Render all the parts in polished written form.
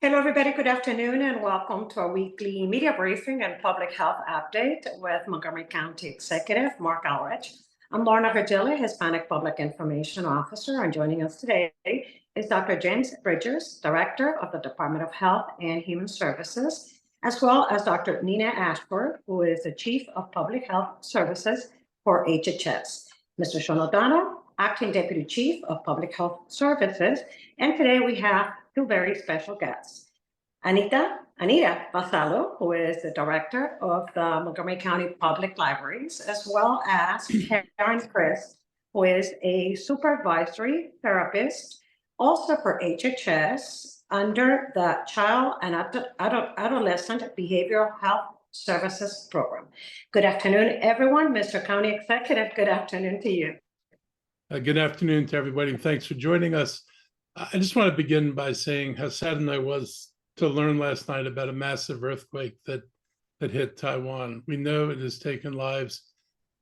Hello, everybody. Good afternoon, and welcome to our weekly media briefing and public health update with Montgomery County Executive Marc Elrich. I'm Lorna Virgili, Hispanic Public Information Officer, and joining us today is Dr. James Bridgers, Director of the Department of Health and Human Services, as well as Dr. Nina Ashford, who is the Chief of Public Health Services for HHS. Mr. Sean O'Donnell, Acting Deputy Chief of Public Health Services, and today we have two very special guests. Anita Basalo, who is the director of the Montgomery County Public Libraries, as well as Karen Chris, who is a supervisory therapist, also for HHS under the Child and Adolescent Behavioral Health Services Program. Good afternoon, everyone. Mr. County Executive, good afternoon to you. Good afternoon to everybody. Thanks for joining us. I just want to begin by saying how saddened I was to learn last night about a massive earthquake that hit Taiwan. We know it has taken lives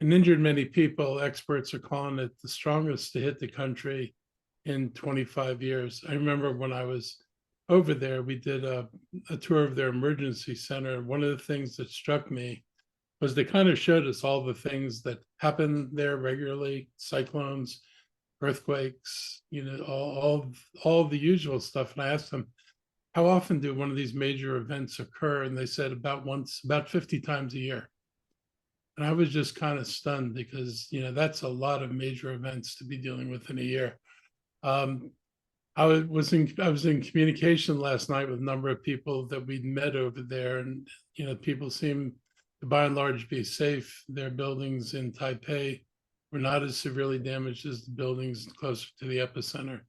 and injured many people. Experts are calling it the strongest to hit the country in 25 years. I remember when I was over there, we did a tour of their emergency center. One of the things that struck me was they kind of showed us all the things that happen there regularly: cyclones, earthquakes, all the usual stuff. And I asked them, how often do one of these major events occur? And they said about 50 times a year. And I was just kind of stunned because, that's a lot of major events to be dealing with in a year. I was in communication last night with a number of people that we'd met over there, and, people seem to by and large be safe. Their buildings in Taipei were not as severely damaged as the buildings closer to the epicenter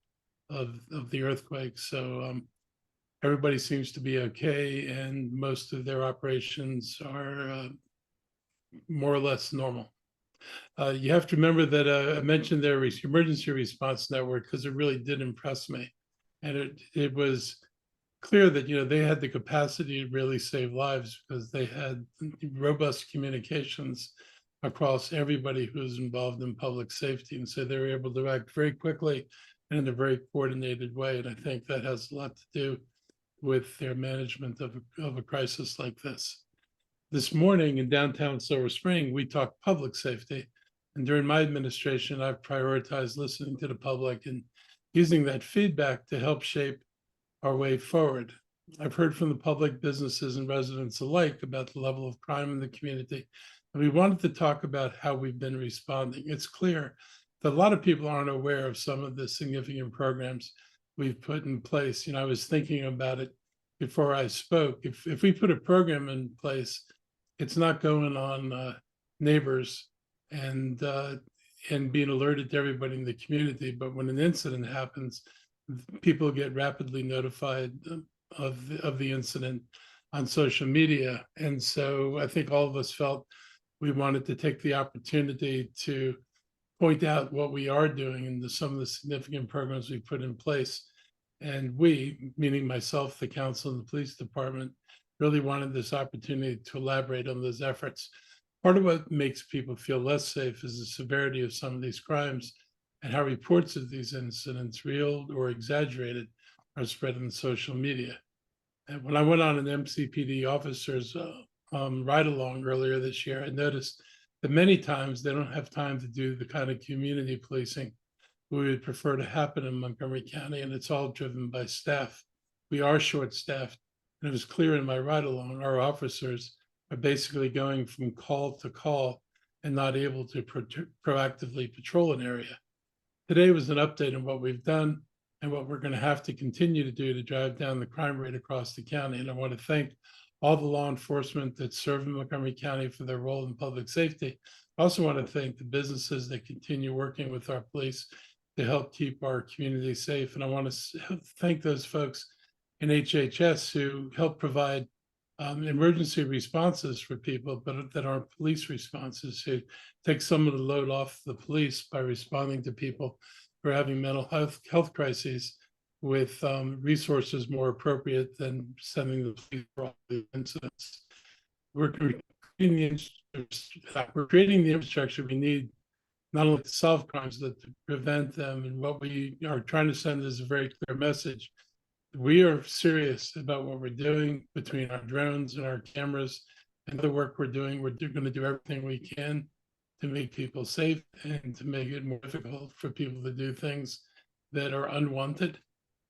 of the earthquake. So everybody seems to be okay, and most of their operations are more or less normal. You have to remember that I mentioned their emergency response network because it really did impress me. And it was clear that, they had the capacity to really save lives because they had robust communications across everybody who's involved in public safety. And so they were able to act very quickly and in a very coordinated way. And I think that has a lot to do with their management of a crisis like this. This morning in downtown Silver Spring, we talked public safety. And during my administration, I've prioritized listening to the public and using that feedback to help shape our way forward. I've heard from the public, businesses, and residents alike about the level of crime in the community. And we wanted to talk about how we've been responding. It's clear that a lot of people aren't aware of some of the significant programs we've put in place. I was thinking about it before I spoke. If we put a program in place, it's not going on neighbors and being alerted to everybody in the community. But when an incident happens, people get rapidly notified of the incident on social media. And so I think all of us felt we wanted to take the opportunity to point out what we are doing and some of the significant programs we put in place. And we, meaning myself, the council, and the police department, really wanted this opportunity to elaborate on those efforts. Part of what makes people feel less safe is the severity of some of these crimes and how reports of these incidents, real or exaggerated, are spread on social media. And when I went on an MCPD officers ride-along earlier this year, I noticed that many times they don't have time to do the kind of community policing we would prefer to happen in Montgomery County, and it's all driven by staff. We are short-staffed, and it was clear in my ride-along, our officers are basically going from call to call and not able to proactively patrol an area. Today was an update on what we've done and what we're going to have to continue to do to drive down the crime rate across the county. And I want to thank all the law enforcement that serve in Montgomery County for their role in public safety. I also want to thank the businesses that continue working with our police to help keep our community safe. And I want to thank those folks in HHS who help provide emergency responses for people, but that aren't police responses, who take some of the load off the police by responding to people who are having mental health crises with resources more appropriate than sending the police for all the incidents. We're creating the infrastructure we need not only to solve crimes, but to prevent them. And what we are trying to send is a very clear message We are serious about what we're doing between our drones and our cameras and the work we're doing. We're going to do everything we can to make people safe and to make it more difficult for people to do things that are unwanted.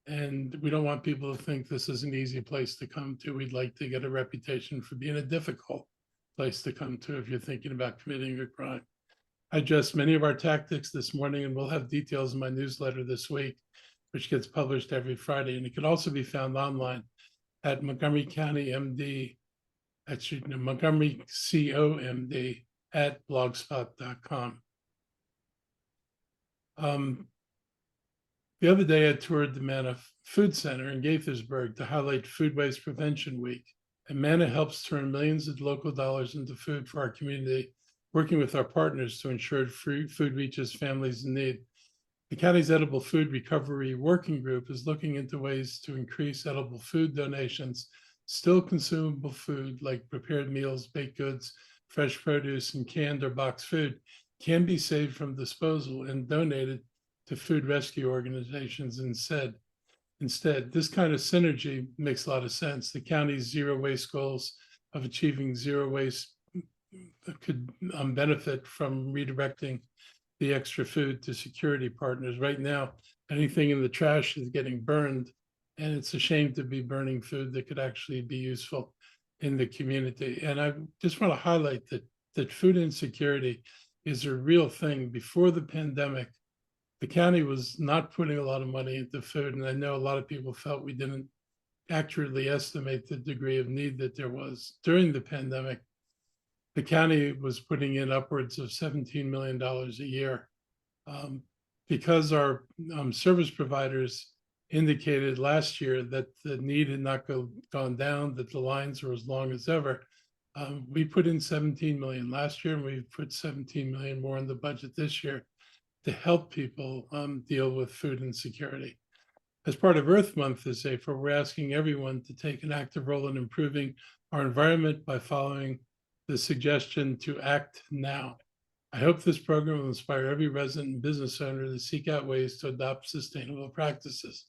And we don't want people to think this is an easy place to come to. We'd like to get a reputation for being a difficult place to come to if you're thinking about committing a crime. I addressed many of our tactics this morning, and we'll have details in my newsletter this week, which gets published every Friday. And it can also be found online at Montgomery County MD, Montgomery COMD at blogspot.com. The other day, I toured the Manna Food Center in Gaithersburg to highlight Food Waste Prevention Week. And Manna helps turn millions of local dollars into food for our community, working with our partners to ensure free food reaches families in need. The county's Edible Food Recovery Working Group is looking into ways to increase edible food donations. Still consumable food like prepared meals, baked goods, fresh produce, and canned or boxed food can be saved from disposal and donated to food rescue organizations instead. This kind of synergy makes a lot of sense. The county's zero waste goals of achieving zero waste could benefit from redirecting the extra food to security partners. Right now, anything in the trash is getting burned, and it's a shame to be burning food that could actually be useful in the community. And I just want to highlight that food insecurity is a real thing. Before the pandemic, the county was not putting a lot of money into food, and I know a lot of people felt we didn't accurately estimate the degree of need that there was. During the pandemic, the county was putting in upwards of $17 million a year. Because our service providers indicated last year that the need had not gone down, that the lines were as long as ever, we put in 17 million last year, and we've put 17 million more in the budget this year to help people deal with food insecurity. As part of Earth Month this April, we're asking everyone to take an active role in improving our environment by following the suggestion to act now. I hope this program will inspire every resident and business owner to seek out ways to adopt sustainable practices.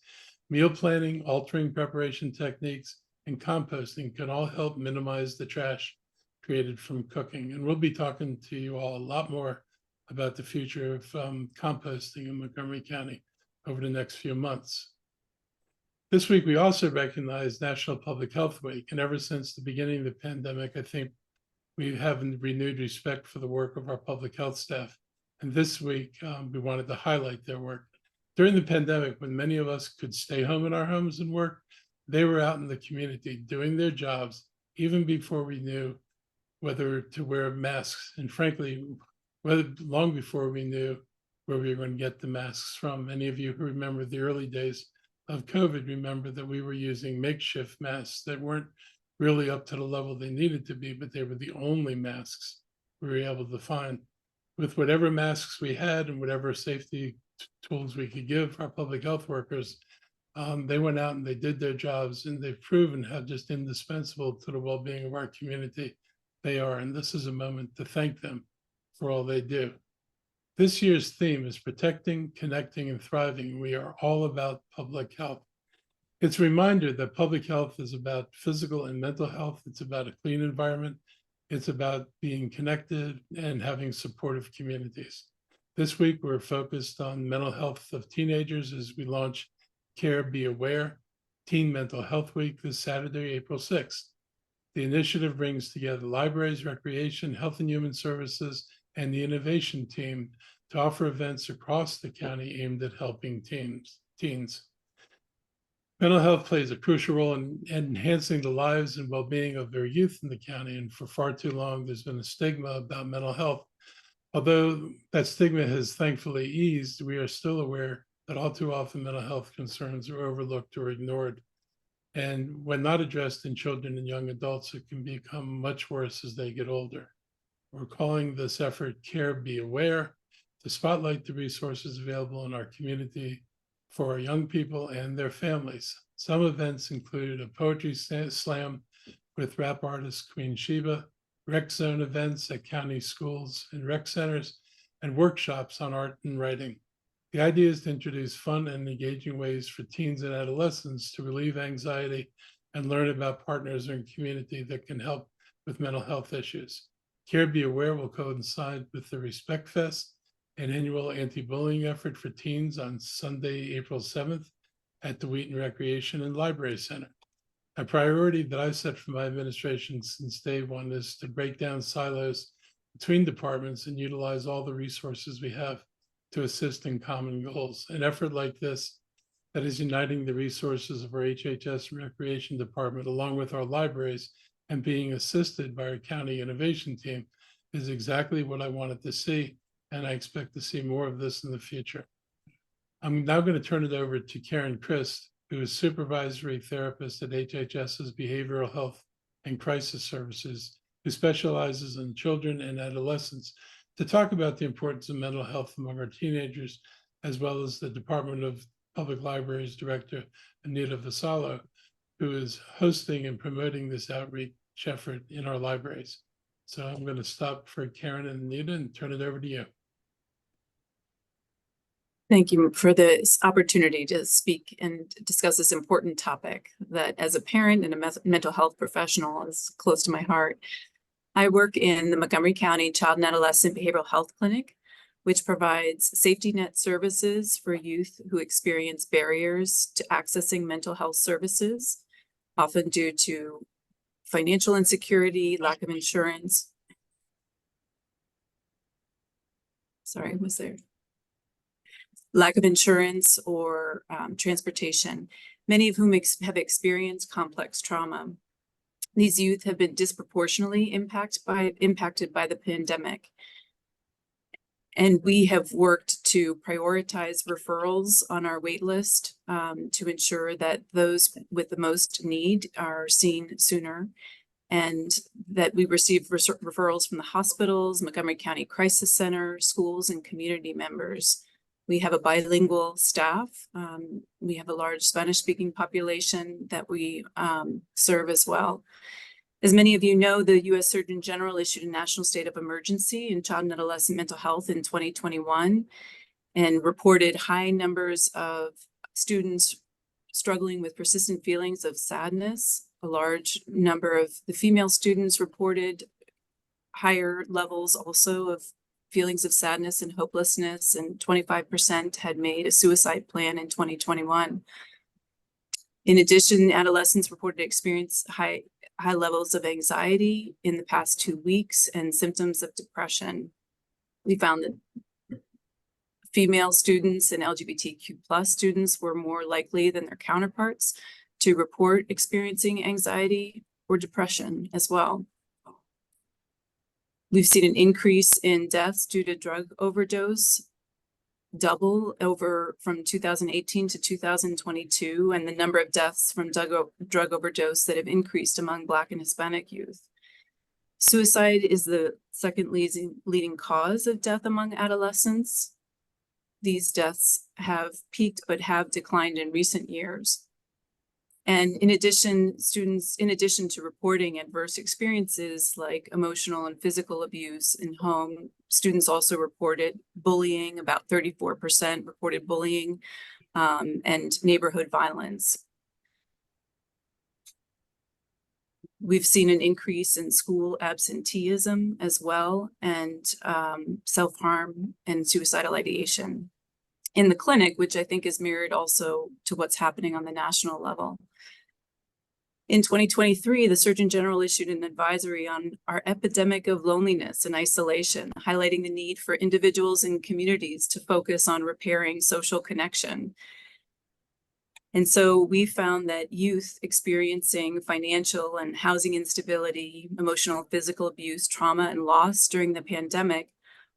Meal planning, altering preparation techniques, and composting can all help minimize the trash created from cooking. And we'll be talking to you all a lot more about the future of composting in Montgomery County over the next few months. This week, we also recognize National Public Health Week. And ever since the beginning of the pandemic, I think we have renewed respect for the work of our public health staff. And this week, we wanted to highlight their work. During the pandemic, when many of us could stay home in our homes and work, they were out in the community doing their jobs, even before we knew whether to wear masks. And frankly, long before we knew where we were going to get the masks from. Many of you who remember the early days of COVID remember that we were using makeshift masks that weren't really up to the level they needed to be, but they were the only masks we were able to find. With whatever masks we had and whatever safety tools we could give our public health workers, they went out and they did their jobs, and they've proven how just indispensable to the well-being of our community they are. And this is a moment to thank them for all they do. This year's theme is protecting, connecting, and thriving. We are all about public health. It's a reminder that public health is about physical and mental health. It's about a clean environment. It's about being connected and having supportive communities. This week, we're focused on mental health of teenagers as we launch Care, Be Aware, Teen Mental Health Week this Saturday, April 6th. The initiative brings together libraries, recreation, health and human services, and the innovation team to offer events across the county aimed at helping teens. Mental health plays a crucial role in enhancing the lives and well-being of their youth in the county, and for far too long, there's been a stigma about mental health. Although that stigma has thankfully eased, we are still aware that all too often mental health concerns are overlooked or ignored. And when not addressed in children and young adults, it can become much worse as they get older. We're calling this effort Care, Be Aware, to spotlight the resources available in our community for our young people and their families. Some events included a poetry slam with rap artist Queen Sheba, rec zone events at county schools and rec centers, and workshops on art and writing. The idea is to introduce fun and engaging ways for teens and adolescents to relieve anxiety and learn about partners in community that can help with mental health issues. Care Be Aware will coincide with the Respect Fest, an annual anti-bullying effort for teens on Sunday, April 7th at the Wheaton Recreation and Library Center. A priority that I've set for my administration since day one is to break down silos between departments and utilize all the resources we have to assist in common goals. An effort like this that is uniting the resources of our HHS and Recreation Department along with our libraries and being assisted by our county innovation team is exactly what I wanted to see, and I expect to see more of this in the future. I'm now going to turn it over to Karen Christ, who is supervisory therapist at HHS's Behavioral Health and Crisis Services, who specializes in children and adolescents, to talk about the importance of mental health among our teenagers, as well as the Department of Public Libraries Director, Anita Vassallo, who is hosting and promoting this outreach effort in our libraries. So I'm going to stop for Karen and Anita and turn it over to you. Thank you for this opportunity to speak and discuss this important topic that, as a parent and a mental health professional, is close to my heart. I work in the Montgomery County Child and Adolescent Behavioral Health Clinic, which provides safety net services for youth who experience barriers to accessing mental health services, often due to financial insecurity, lack of insurance. Sorry, was there? Lack of insurance or transportation, many of whom have experienced complex trauma. These youth have been disproportionately impacted by the pandemic. And we have worked to prioritize referrals on our wait list to ensure that those with the most need are seen sooner, and that we receive referrals from the hospitals, Montgomery County Crisis Center, schools, and community members. We have a bilingual staff. We have a large Spanish-speaking population that we serve as well. As many of you know, the U.S. Surgeon General issued a national state of emergency in child and adolescent mental health in 2021 and reported high numbers of students struggling with persistent feelings of sadness. A large number of the female students reported higher levels also of feelings of sadness and hopelessness, and 25% had made a suicide plan in 2021. In addition, adolescents reported to experience high levels of anxiety in the past 2 weeks and symptoms of depression. We found that female students and LGBTQ+ students were more likely than their counterparts to report experiencing anxiety or depression as well. We've seen an increase in deaths due to drug overdose, double over from 2018 to 2022, and the number of deaths from drug overdose that have increased among Black and Hispanic youth. Suicide is the second leading cause of death among adolescents. These deaths have peaked but have declined in recent years. And in addition to reporting adverse experiences like emotional and physical abuse in home, students also reported bullying. About 34% reported bullying and neighborhood violence. We've seen an increase in school absenteeism as well, and self-harm and suicidal ideation in the clinic, which I think is mirrored also to what's happening on the national level. In 2023, the Surgeon General issued an advisory on our epidemic of loneliness and isolation, highlighting the need for individuals and communities to focus on repairing social connection. And so we found that youth experiencing financial and housing instability, emotional and physical abuse, trauma, and loss during the pandemic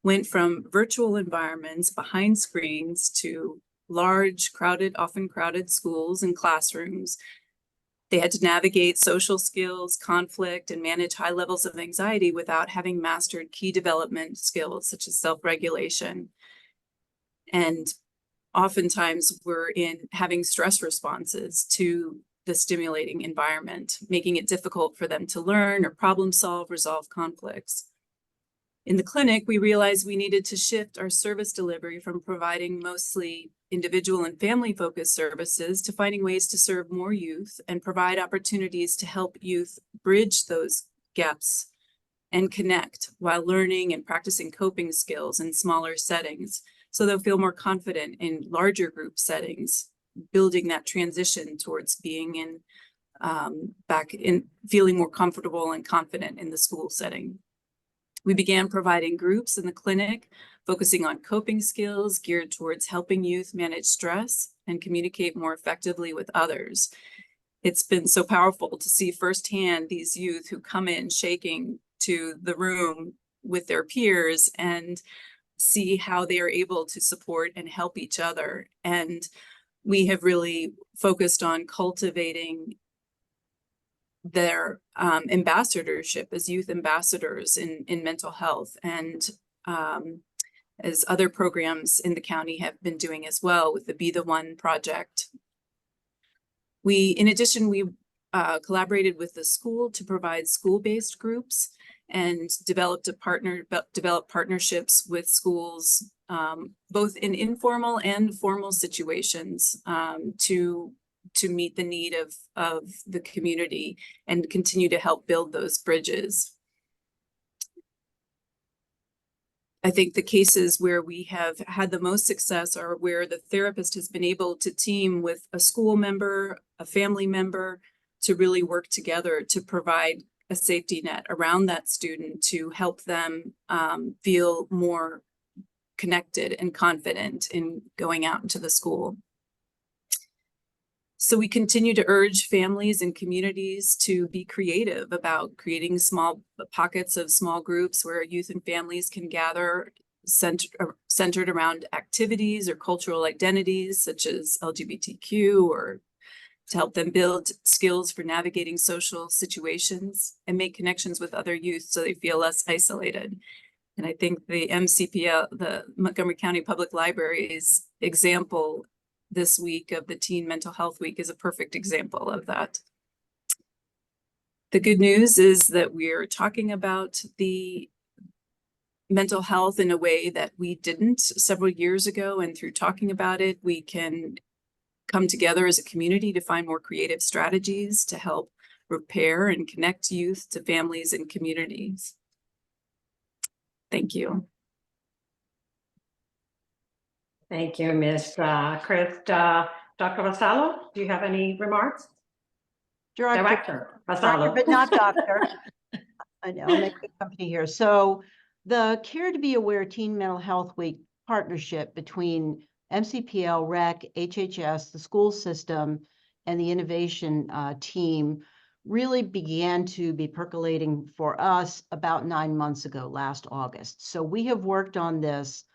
went from virtual environments behind screens to large, often crowded schools and classrooms. They had to navigate social skills, conflict, and manage high levels of anxiety without having mastered key development skills such as self-regulation. And oftentimes we're having stress responses to the stimulating environment, making it difficult for them to learn or problem solve, resolve conflicts. In the clinic, we realized we needed to shift our service delivery from providing mostly individual and family-focused services to finding ways to serve more youth and provide opportunities to help youth bridge those gaps and connect while learning and practicing coping skills in smaller settings, so they'll feel more confident in larger group settings, building that transition towards being in back in feeling more comfortable and confident in the school setting. We began providing groups in the clinic, focusing on coping skills geared towards helping youth manage stress and communicate more effectively with others. It's been so powerful to see firsthand these youth who come in shaking to the room with their peers and see how they are able to support and help each other. And we have really focused on cultivating their ambassadorship as youth ambassadors in mental health, and as other programs in the county have been doing as well with the Be the One project. In addition, we collaborated with the school to provide school-based groups and developed partnerships with schools, both in informal and formal situations, to meet the need of the community and continue to help build those bridges. I think the cases where we have had the most success are where the therapist has been able to team with a school member, a family member, to really work together to provide a safety net around that student to help them feel more connected and confident in going out into the school. So we continue to urge families and communities to be creative about creating small pockets of small groups where youth and families can gather, centered around activities or cultural identities such as LGBTQ, or to help them build skills for navigating social situations and make connections with other youth so they feel less isolated. And I think the MCPL, the Montgomery County Public Library's example this week of the Teen Mental Health Week is a perfect example of that. The good news is that we're talking about the mental health in a way that we didn't several years ago, and through talking about it, we can come together as a community to find more creative strategies to help repair and connect youth to families and communities. Thank you. Thank you, Ms. Chris. Dr. Vasallo, do you have any remarks? Director Vasallo. But not doctor. I know, I'll make good company here. So the Care to Be Aware Teen Mental Health Week partnership between MCPL, REC, HHS, the school system, and the innovation team really began to be percolating for us about 9 months ago, last August. So we have worked on this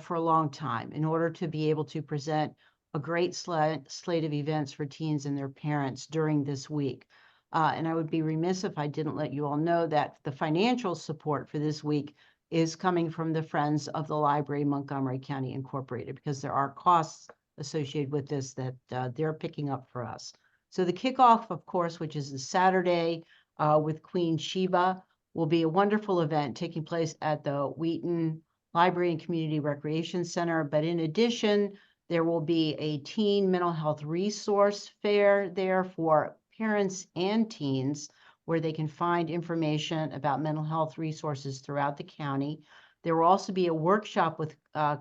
for a long time in order to be able to present a great slate of events for teens and their parents during this week. And I would be remiss if I didn't let you all know that the financial support for this week is coming from the Friends of the Library Montgomery County Incorporated, because there are costs associated with this that they're picking up for us. So the kickoff, of course, which is this Saturday with Queen Sheba, will be a wonderful event taking place at the Wheaton Library and Community Recreation Center. But in addition, there will be a teen mental health resource fair there for parents and teens, where they can find information about mental health resources throughout the county. There will also be a workshop with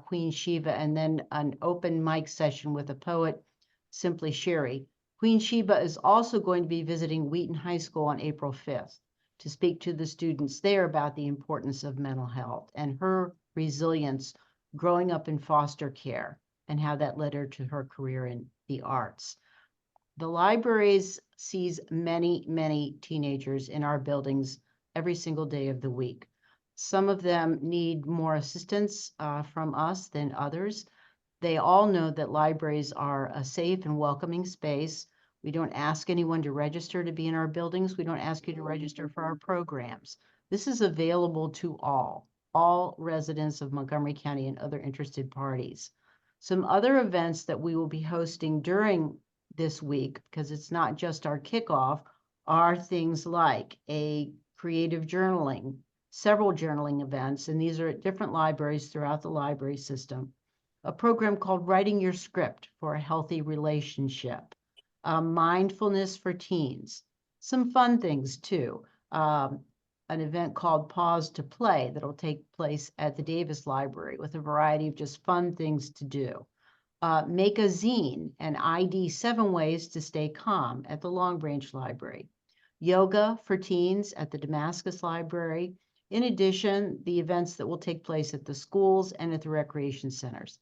Queen Sheba, and then an open mic session with a poet, Simply Sherry. Queen Sheba is also going to be visiting Wheaton High School on April 5th to speak to the students there about the importance of mental health and her resilience growing up in foster care and how that led her to her career in the arts. The libraries sees many, many teenagers in our buildings every single day of the week. Some of them need more assistance from us than others. They all know that libraries are a safe and welcoming space. We don't ask anyone to register to be in our buildings. We don't ask you to register for our programs. This is available to all residents of Montgomery County and other interested parties. Some other events that we will be hosting during this week, because it's not just our kickoff, are things like a creative journaling several journaling events, and these are at different libraries throughout the library system. A program called Writing Your Script for a Healthy Relationship, mindfulness for teens, some fun things too. An event called Pause to Play that'll take place at the Davis Library with a variety of just fun things to do. Make a Zine and ID 7 Ways to Stay Calm at the Long Branch Library. Yoga for teens at the Damascus Library. In addition, the events that will take place at the schools and at the recreation centers.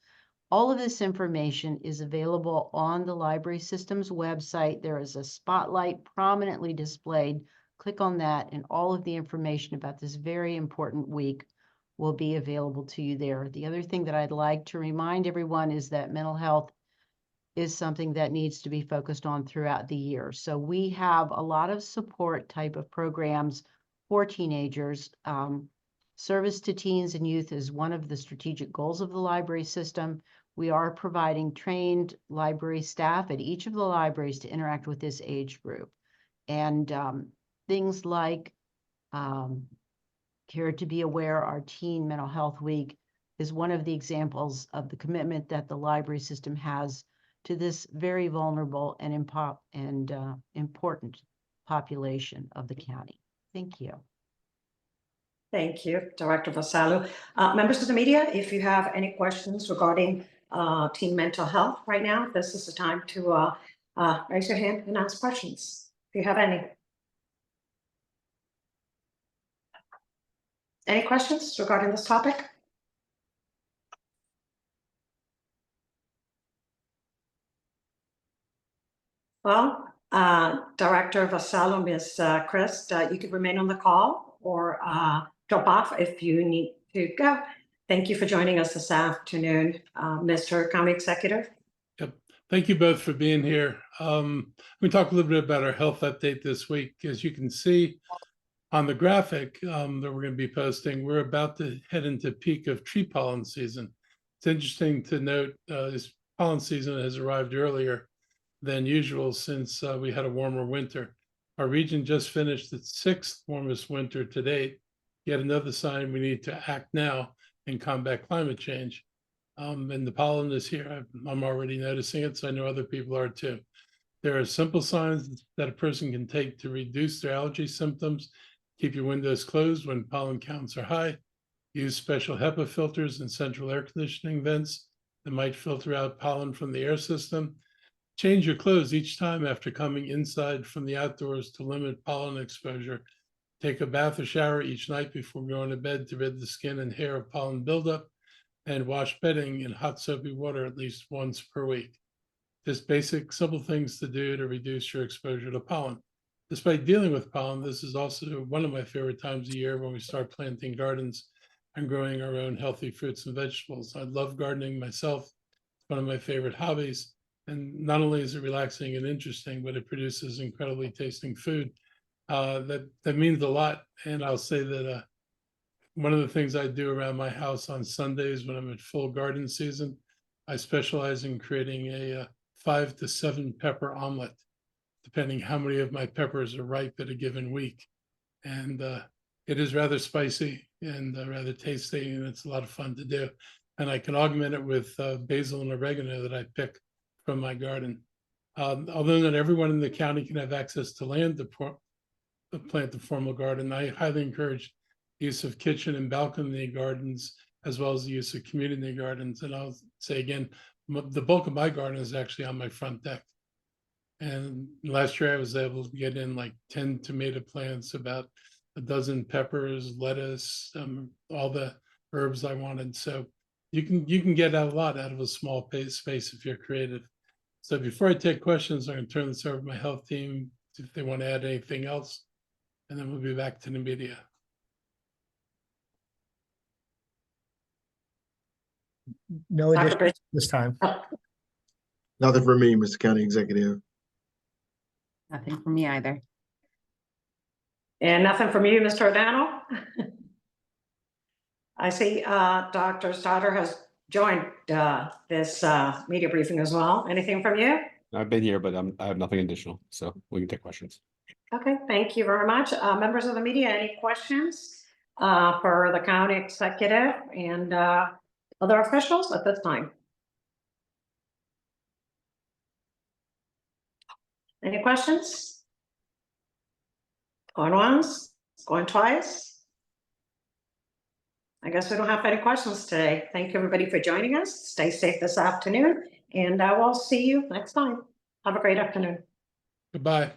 All of this information is available on the library system's website. There is a spotlight prominently displayed. Click on that, and all of the information about this very important week will be available to you there. The other thing that I'd like to remind everyone is that mental health is something that needs to be focused on throughout the year. So we have a lot of support type of programs for teenagers. Service to teens and youth is one of the strategic goals of the library system. We are providing trained library staff at each of the libraries to interact with this age group. And things like Care to Be Aware, our Teen Mental Health Week, is one of the examples of the commitment that the library system has to this very vulnerable and important population of the county. Thank you. Thank you, Director Vassallo. Members of the media, if you have any questions regarding teen mental health right now, this is the time to raise your hand and ask questions, if you have any. Any questions regarding this topic? Well, Director Vassallo, Ms. Christ, you could remain on the call or drop off if you need to go. Thank you for joining us this afternoon, Mr. County Executive. Yep. Thank you both for being here. We talk a little bit about our health update this week. As you can see on the graphic that we're going to be posting, we're about to head into peak of tree pollen season. It's interesting to note this pollen season has arrived earlier than usual since we had a warmer winter. Our region just finished its 6th warmest winter to date. Yet another sign we need to act now and combat climate change. And the pollen is here. I'm already noticing it, so I know other people are too. There are simple signs that a person can take to reduce their allergy symptoms. Keep your windows closed when pollen counts are high. Use special HEPA filters in central air conditioning vents that might filter out pollen from the air system. Change your clothes each time after coming inside from the outdoors to limit pollen exposure. Take a bath or shower each night before going to bed to rid the skin and hair of pollen buildup, and wash bedding in hot soapy water at least once per week. Just basic, simple things to do to reduce your exposure to pollen. Despite dealing with pollen, this is also one of my favorite times of year when we start planting gardens and growing our own healthy fruits and vegetables. I love gardening myself. It's one of my favorite hobbies. And not only is it relaxing and interesting, but it produces incredibly tasting food. That means a lot. And I'll say that one of the things I do around my house on Sundays when I'm at full garden season, I specialize in creating a 5 to 7 pepper omelet, depending how many of my peppers are ripe at a given week. And it is rather spicy and rather tasty, and it's a lot of fun to do. And I can augment it with basil and oregano that I pick from my garden. Although not everyone in the county can have access to land to plant the formal garden, I highly encourage use of kitchen and balcony gardens, as well as the use of community gardens. And I'll say again, the bulk of my garden is actually on my front deck. And last year I was able to get in like 10 tomato plants, about a dozen peppers, lettuce, all the herbs I wanted. So you can get a lot out of a small space if you're creative. So before I take questions, I'm going to turn this over to my health team if they want to add anything else, and then we'll be back to the media. No addition this time. Nothing for me, Mr. County Executive. Nothing for me either. And nothing from you, Mr. O'Donnell? I see Dr. Stoddard has joined this media briefing as well. Anything from you? I've been here, but I have nothing additional, so we can take questions. Okay, thank you very much. Members of the media, any questions for the county executive and other officials at this time? Any questions? Going once, going twice? I guess we don't have any questions today. Thank you, everybody, for joining us. Stay safe this afternoon, and I will see you next time. Have a great afternoon. Goodbye.